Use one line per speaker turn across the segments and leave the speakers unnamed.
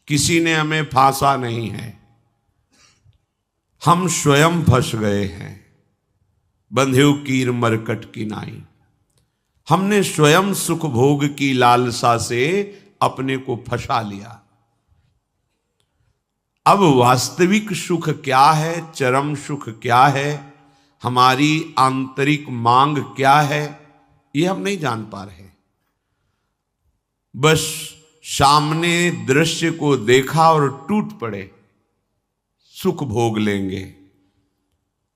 किसी ने हमें फांसा नहीं है, हम स्वयं फंस गए हैं। बंधेउ कीर मरकट की नाई, हमने स्वयं सुख भोग की लालसा से अपने को फंसा लिया। अब वास्तविक सुख क्या है, चरम सुख क्या है, हमारी आंतरिक मांग क्या है, ये हम नहीं जान पा रहे। बस सामने दृश्य को देखा और टूट पड़े, सुख भोग लेंगे,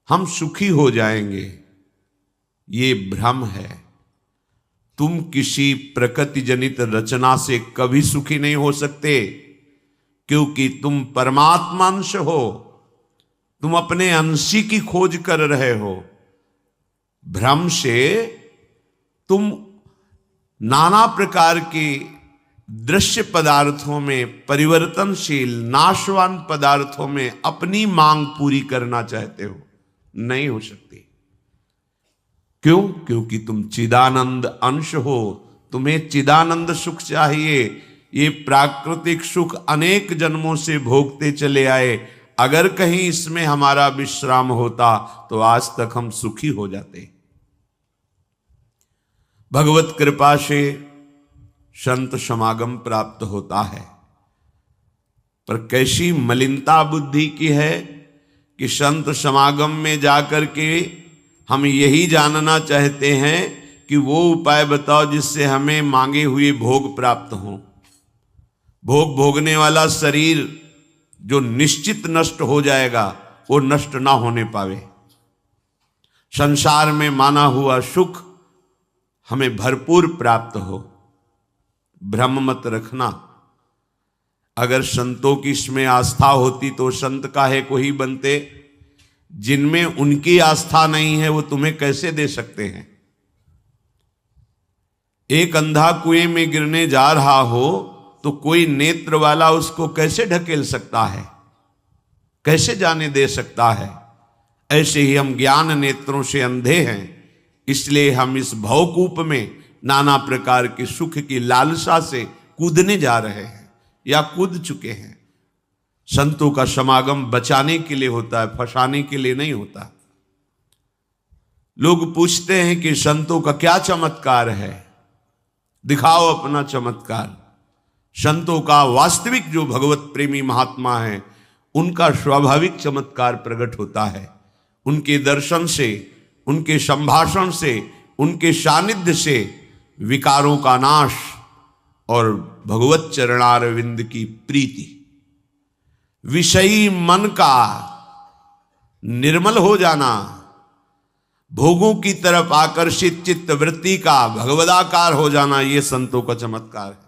हम सुखी हो जाएंगे। ये भ्रम है। तुम किसी प्रकृति जनित रचना से कभी सुखी नहीं हो सकते, क्योंकि तुम परमात्मा अंश हो, तुम अपने अंशी की खोज कर रहे हो। भ्रम से तुम नाना प्रकार के दृश्य पदार्थों में, परिवर्तनशील नाशवान पदार्थों में अपनी मांग पूरी करना चाहते हो, नहीं हो सकती। क्यों? क्योंकि तुम चिदानंद अंश हो, तुम्हें चिदानंद सुख चाहिए। ये प्राकृतिक सुख अनेक जन्मों से भोगते चले आए, अगर कहीं इसमें हमारा विश्राम होता तो आज तक हम सुखी हो जाते। भगवत कृपा से संत समागम प्राप्त होता है, पर कैसी मलिनता बुद्धि की है कि संत समागम में जाकर के हम यही जानना चाहते हैं कि वो उपाय बताओ जिससे हमें मांगे हुए भोग प्राप्त हों। भोग भोगने वाला शरीर जो निश्चित नष्ट हो जाएगा, वो नष्ट ना होने पावे। संसार में माना हुआ सुख हमें भरपूर प्राप्त हो। भ्रम मत रखना। अगर संतों की इसमें आस्था होती तो संत काहे को ही बनते। जिनमें उनकी आस्था नहीं है वो तुम्हें कैसे दे सकते हैं। एक अंधा कुएं में गिरने जा रहा हो तो कोई नेत्र वाला उसको कैसे ढकेल सकता है, कैसे जाने दे सकता है। ऐसे ही हम ज्ञान नेत्रों से अंधे हैं, इसलिए हम इस भवकूप में नाना प्रकार के सुख की लालसा से कूदने जा रहे हैं या कूद चुके हैं। संतों का समागम बचाने के लिए होता है, फंसाने के लिए नहीं होता। लोग पूछते हैं कि संतों का क्या चमत्कार है, दिखाओ अपना चमत्कार। संतों का वास्तविक जो भगवत प्रेमी महात्मा है, उनका स्वाभाविक चमत्कार प्रकट होता है। उनके दर्शन से, उनके संभाषण से, उनके सानिध्य से विकारों का नाश और भगवत चरणारविंद की प्रीति, विषयी मन का निर्मल हो जाना, भोगों की तरफ आकर्षित चित्त वृत्ति का भगवदाकार हो जाना, ये संतों का चमत्कार है।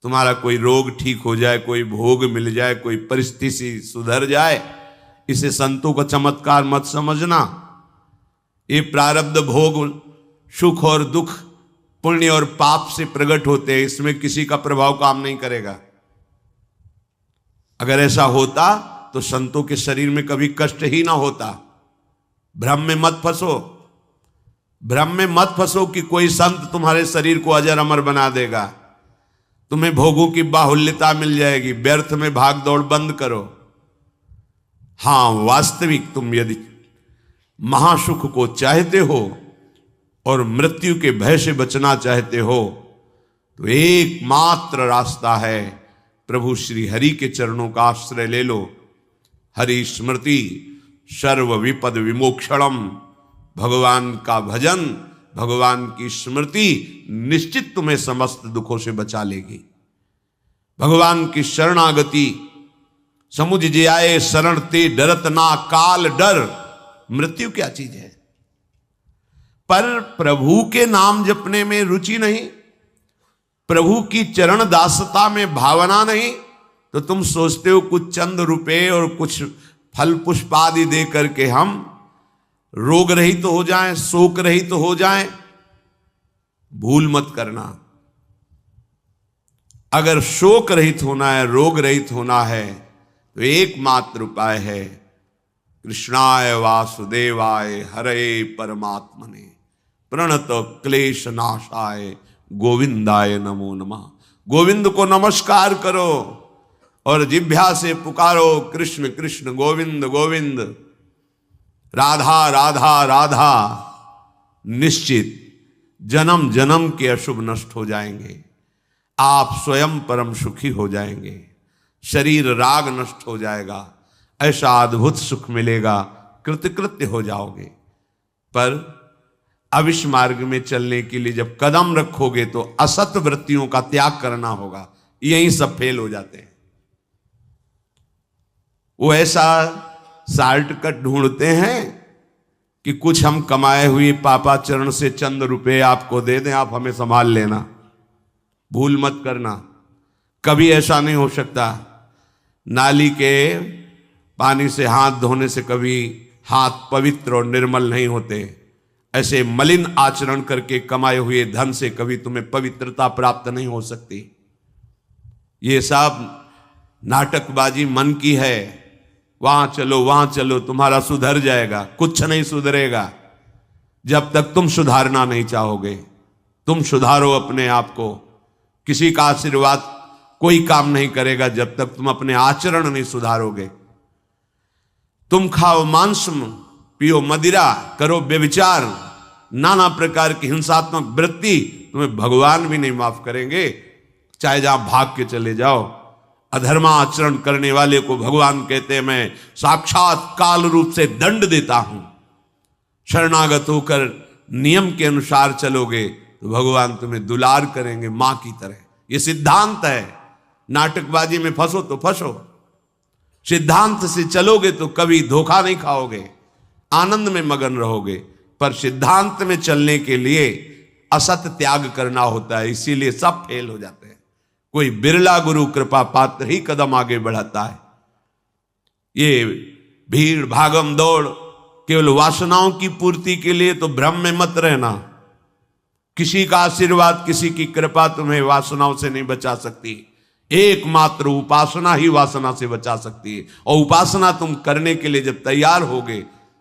तुम्हारा कोई रोग ठीक हो जाए, कोई भोग मिल जाए, कोई परिस्थिति सुधर जाए, इसे संतों का चमत्कार मत समझना। ये प्रारब्ध भोग सुख और दुख, पुण्य और पाप से प्रकट होते हैं, इसमें किसी का प्रभाव काम नहीं करेगा। अगर ऐसा होता तो संतों के शरीर में कभी कष्ट ही ना होता। भ्रम में मत फंसो, भ्रम में मत फंसो कि कोई संत तुम्हारे शरीर को अजर अमर बना देगा, तुम्हें भोगों की बाहुल्यता मिल जाएगी। व्यर्थ में भाग दौड़ बंद करो। हां, वास्तविक तुम यदि महासुख को चाहते हो और मृत्यु के भय से बचना चाहते हो तो एकमात्र रास्ता है प्रभु श्री हरि के चरणों का आश्रय ले लो। हरि स्मृति सर्व विपद विमोक्षणम। भगवान का भजन, भगवान की स्मृति निश्चित तुम्हें समस्त दुखों से बचा लेगी। भगवान की शरणागति, समुझ जे आए शरण ते डरत ना काल डर। मृत्यु क्या चीज है? पर प्रभु के नाम जपने में रुचि नहीं, प्रभु की चरण दासता में भावना नहीं, तो तुम सोचते हो कुछ चंद रुपए और कुछ फल पुष्प आदि दे करके हम रोग रहित तो हो जाएं, शोक रहित तो हो जाएं। भूल मत करना। अगर शोक रहित होना है, रोग रहित होना है, तो एकमात्र उपाय है कृष्णाय वासुदेवाय हरे परमात्मने प्रणत क्लेश नाशाय गोविंदाय नमो नमः। गोविंद को नमस्कार करो। और जिह्वा से पुकारो कृष्ण कृष्ण गोविंद गोविंद, राधा राधा राधा, निश्चित जन्म जन्म के अशुभ नष्ट हो जाएंगे। आप स्वयं परम सुखी हो जाएंगे, शरीर राग नष्ट हो जाएगा, ऐसा अद्भुत सुख मिलेगा, कृतकृत्य हो जाओगे। पर अब इस मार्ग में चलने के लिए जब कदम रखोगे तो असत वृत्तियों का त्याग करना होगा। यहीं सब फेल हो जाते हैं। वो ऐसा शॉर्टकट ढूंढते हैं कि कुछ हम कमाए हुए पापाचरण से चंद रुपए आपको दे दें, आप हमें संभाल लेना, भूल मत करना। कभी ऐसा नहीं हो सकता। नाली के पानी से हाथ धोने से कभी हाथ पवित्र और निर्मल नहीं होते। ऐसे मलिन आचरण करके कमाए हुए धन से कभी तुम्हें पवित्रता प्राप्त नहीं हो सकती। ये सब नाटकबाजी मन की है। वहां चलो तुम्हारा सुधर जाएगा, कुछ नहीं सुधरेगा जब तक तुम सुधारना नहीं चाहोगे। तुम सुधारो अपने आप को। किसी का आशीर्वाद कोई काम नहीं करेगा जब तक तुम अपने आचरण नहीं सुधारोगे। तुम खाओ मांस, पियो मदिरा, करो व्यभिचार, नाना प्रकार की हिंसात्मक वृत्ति, तुम्हें भगवान भी नहीं माफ करेंगे, चाहे जहां भाग के चले जाओ। अधर्मा आचरण करने वाले को भगवान कहते हैं मैं साक्षात काल रूप से दंड देता हूं। शरणागत होकर नियम के अनुसार चलोगे तो भगवान तुम्हें दुलार करेंगे मां की तरह। यह सिद्धांत है। नाटकबाजी में फंसो तो फंसो, सिद्धांत से चलोगे तो कभी धोखा नहीं खाओगे, आनंद में मगन रहोगे। पर सिद्धांत में चलने के लिए असत त्याग करना होता है, इसीलिए सब फेल हो जाते हैं। कोई बिरला गुरु कृपा पात्र ही कदम आगे बढ़ाता है। ये भीड़ भागम दौड़ केवल वासनाओं की पूर्ति के लिए तो भ्रम में मत रहना। किसी का आशीर्वाद, किसी की कृपा तुम्हें वासनाओं से नहीं बचा सकती। एकमात्र उपासना ही वासना से बचा सकती है। और उपासना तुम करने के लिए जब तैयार होगे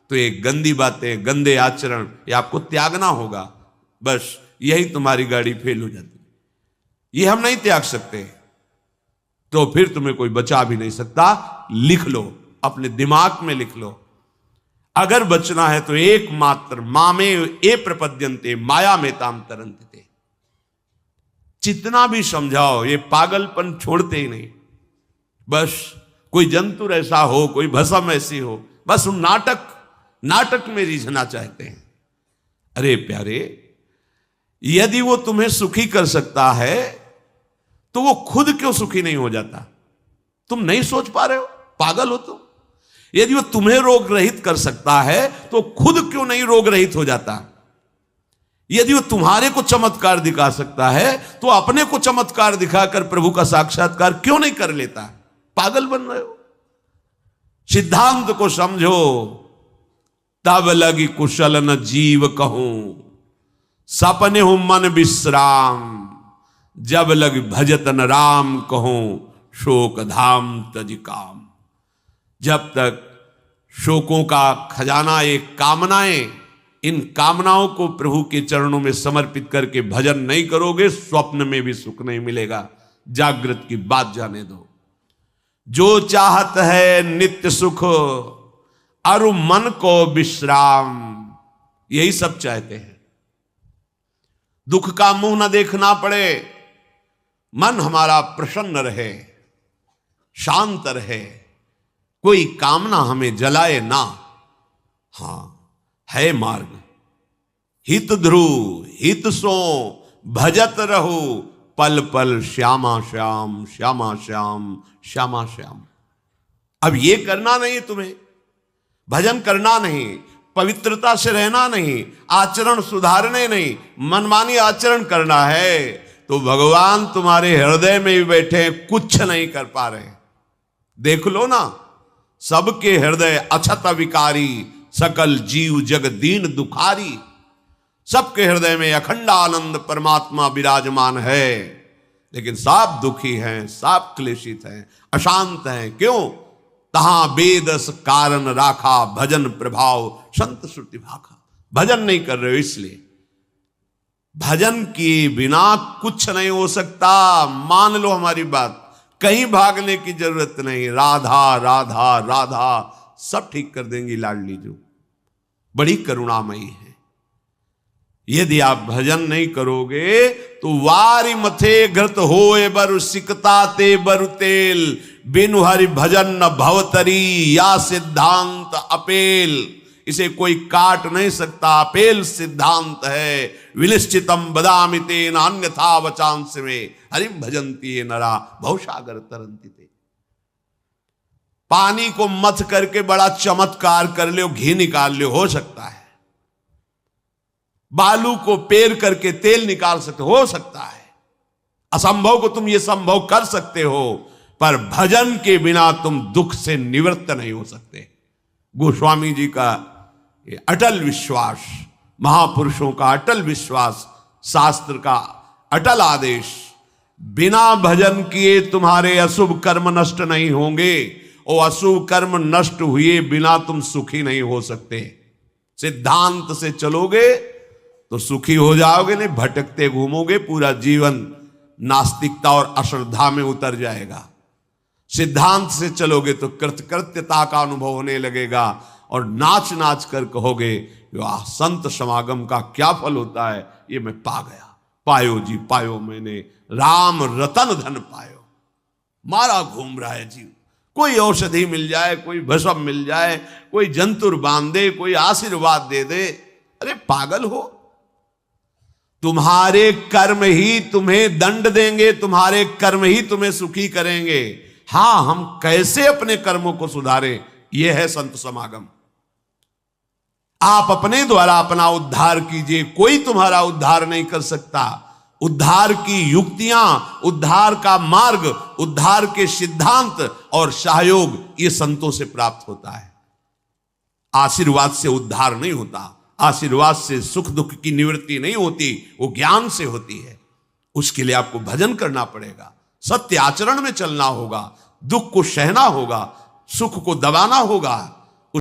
तो ये गंदी बातें, गंदे आचरण, ये आपको त्यागना होगा। बस यही तुम्हारी गाड़ी फेल हो जाती है। ये हम नहीं त्याग सकते तो फिर तुम्हें कोई बचा भी नहीं सकता। लिख लो, अपने दिमाग में लिख लो। अगर बचना है तो एकमात्र मामे ए प्रपद्यन्ते माया में ताम तरंते। जितना भी समझाओ ये पागलपन छोड़ते ही नहीं। बस कोई जंतुर ऐसा हो, कोई भस्म ऐसी हो, बस हम नाटक में रिझना चाहते हैं। अरे प्यारे, यदि वो तुम्हें सुखी कर सकता है तो वो खुद क्यों सुखी नहीं हो जाता? तुम नहीं सोच पा रहे हो? पागल हो तुम? यदि वो तुम्हें रोग रहित कर सकता है तो खुद क्यों नहीं रोग रहित हो जाता? यदि वो तुम्हारे को चमत्कार दिखा सकता है तो अपने को चमत्कार दिखाकर प्रभु का साक्षात्कार क्यों नहीं कर लेता? पागल बन रहे हो। सिद्धांत को समझो। तब लगी कुशल न जीव कहूं, सपने हूं मन विश्राम, जब लग भजत न राम कहूं, शोक धाम तज काम। जब तक शोकों का खजाना एक कामनाएं, इन कामनाओं को प्रभु के चरणों में समर्पित करके भजन नहीं करोगे, स्वप्न में भी सुख नहीं मिलेगा। जागृत की बात जाने दो। जो चाहत है नित्य सुख, अरु मन को विश्राम, यही सब चाहते हैं। दुख का मुंह न देखना पड़े, मन हमारा प्रसन्न रहे, शांत रहे, कोई कामना हमें जलाए ना। हां, है मार्ग। हित ध्रुव हित सो भजत रहो, पल पल श्यामा श्याम श्यामा श्याम श्यामा श्याम। अब ये करना नहीं तुम्हें, भजन करना नहीं, पवित्रता से रहना नहीं, आचरण सुधारने नहीं, मनमानी आचरण करना है तो भगवान तुम्हारे हृदय में भी बैठे, कुछ नहीं कर पा रहे। देख लो ना, सबके हृदय अछत विकारी, सकल जीव जग दीन दुखारी। सबके हृदय में अखंड आनंद परमात्मा विराजमान है, लेकिन सब दुखी हैं, सब क्लेशित हैं, अशांत हैं। क्यों? तहां वेदस कारण राखा, भजन प्रभाव संत श्रुति भाखा। भजन नहीं कर रहे हो इसलिए। भजन के बिना कुछ नहीं हो सकता। मान लो हमारी बात, कहीं भागने की जरूरत नहीं। राधा राधा राधा सब ठीक कर देंगी लाडली जो, बड़ी करुणामयी है। यदि आप भजन नहीं करोगे तो वारी मथे घृत होए बरु सिकता ते बरु तेल, बिनु हरि भजन न भवतरी या सिद्धांत अपेल। इसे कोई काट नहीं सकता, अपेल सिद्धांत है। विनिश्चितम बदामि तेन अन्यथा वचांस में, हरिम भजन्ति ये नरा भवसागर तरन्ति ते। पानी को मथ करके बड़ा चमत्कार कर लो, घी निकाल लो, हो सकता है। बालू को पेर करके तेल निकाल सकते, हो सकता है। असंभव को तुम ये संभव कर सकते हो, पर भजन के बिना तुम दुख से निवृत्त नहीं हो सकते। गोस्वामी जी का ये अटल विश्वास, महापुरुषों का अटल विश्वास, शास्त्र का अटल आदेश, बिना भजन किए तुम्हारे अशुभ कर्म नष्ट नहीं होंगे, और अशुभ कर्म नष्ट हुए बिना तुम सुखी नहीं हो सकते। सिद्धांत से चलोगे तो सुखी हो जाओगे, नहीं भटकते घूमोगे, पूरा जीवन नास्तिकता और अश्रद्धा में उतर जाएगा। सिद्धांत से चलोगे तो कृतकृत्यता का अनुभव होने लगेगा, और नाच नाच कर कहोगे वाह, संत समागम का क्या फल होता है, ये मैं पा गया। पायो जी पायो मैंने, राम रतन धन पायो। मारा घूम रहा है जीव, कोई औषधि मिल जाए, कोई भस्म मिल जाए, कोई जंतुर बांध दे, कोई आशीर्वाद दे दे, अरे पागल हो। तुम्हारे कर्म ही तुम्हें दंड देंगे, तुम्हारे कर्म ही तुम्हें सुखी करेंगे। हां, हम कैसे अपने कर्मों को सुधारें, यह है संत समागम। आप अपने द्वारा अपना उद्धार कीजिए, कोई तुम्हारा उद्धार नहीं कर सकता। उद्धार की युक्तियां, उद्धार का मार्ग, उद्धार के सिद्धांत और सहयोग ये संतों से प्राप्त होता है। आशीर्वाद से उद्धार नहीं होता, आशीर्वाद से सुख दुख की निवृत्ति नहीं होती, वो ज्ञान से होती है। उसके लिए आपको भजन करना पड़ेगा, सत्य आचरण में चलना होगा, दुख को सहना होगा, सुख को दबाना होगा।